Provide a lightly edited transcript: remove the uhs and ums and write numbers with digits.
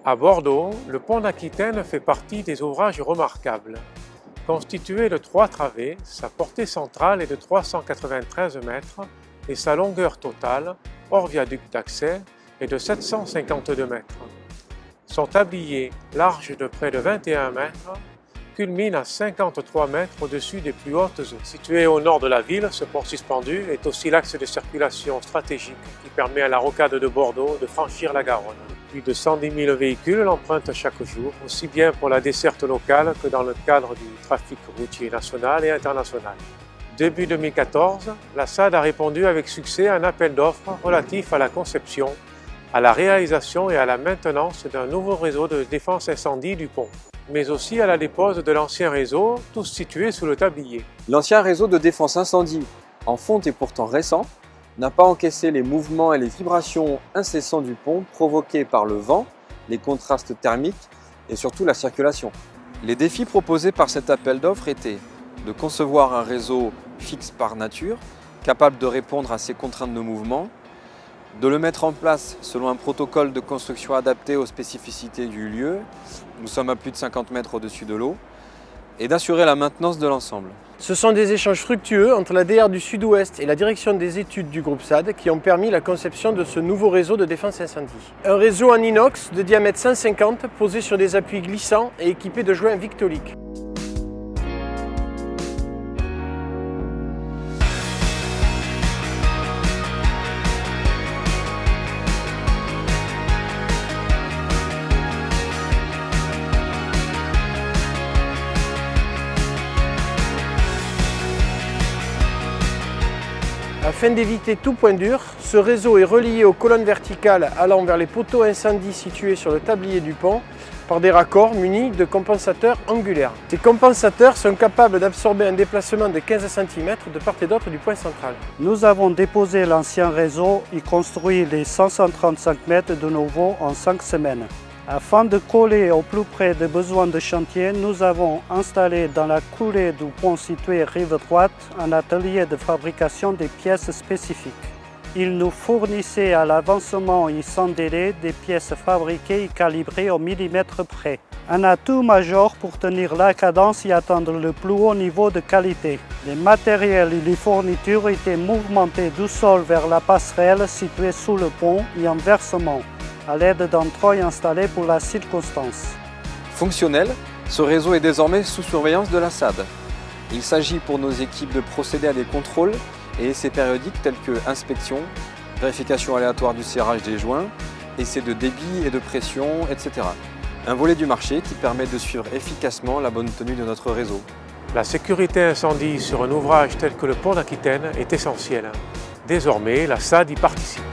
À Bordeaux, le pont d'Aquitaine fait partie des ouvrages remarquables. Constitué de 3 travées, sa portée centrale est de 393 mètres et sa longueur totale, hors viaduc d'accès, est de 752 mètres. Son tablier, large de près de 21 mètres, culmine à 53 mètres au-dessus des plus hautes eaux. Situé au nord de la ville, ce pont suspendu est aussi l'axe de circulation stratégique qui permet à la rocade de Bordeaux de franchir la Garonne. Plus de 110 000 véhicules l'empruntent chaque jour, aussi bien pour la desserte locale que dans le cadre du trafic routier national et international. Début 2014, la SAD a répondu avec succès à un appel d'offres relatif à la conception, à la réalisation et à la maintenance d'un nouveau réseau de défense incendie du pont, mais aussi à la dépose de l'ancien réseau, tous situés sous le tablier. L'ancien réseau de défense incendie, en fonte et pourtant récent, n'a pas encaissé les mouvements et les vibrations incessants du pont provoqués par le vent, les contrastes thermiques et surtout la circulation. Les défis proposés par cet appel d'offres étaient de concevoir un réseau fixe par nature, capable de répondre à ces contraintes de mouvement, de le mettre en place selon un protocole de construction adapté aux spécificités du lieu, nous sommes à plus de 50 mètres au-dessus de l'eau, et d'assurer la maintenance de l'ensemble. Ce sont des échanges fructueux entre la DR du Sud-Ouest et la direction des études du groupe SAD qui ont permis la conception de ce nouveau réseau de défense incendie. Un réseau en inox de diamètre 150 posé sur des appuis glissants et équipé de joints victoliques. Afin d'éviter tout point dur, ce réseau est relié aux colonnes verticales allant vers les poteaux incendie situés sur le tablier du pont par des raccords munis de compensateurs angulaires. Ces compensateurs sont capables d'absorber un déplacement de 15 cm de part et d'autre du point central. Nous avons déposé l'ancien réseau et construit les 535 mètres de nouveau en 5 semaines. Afin de coller au plus près des besoins de chantier, nous avons installé dans la coulée du pont situé rive droite un atelier de fabrication des pièces spécifiques. Il nous fournissait à l'avancement et sans délai des pièces fabriquées et calibrées au millimètre près. Un atout majeur pour tenir la cadence et atteindre le plus haut niveau de qualité. Les matériels et les fournitures étaient mouvementés du sol vers la passerelle située sous le pont et inversement, à l'aide d'un treuil installé pour la circonstance. Fonctionnel, ce réseau est désormais sous surveillance de la SAD. Il s'agit pour nos équipes de procéder à des contrôles et essais périodiques tels que inspection, vérification aléatoire du serrage des joints, essais de débit et de pression, etc. Un volet du marché qui permet de suivre efficacement la bonne tenue de notre réseau. La sécurité incendie sur un ouvrage tel que le pont d'Aquitaine est essentielle. Désormais, la SAD y participe.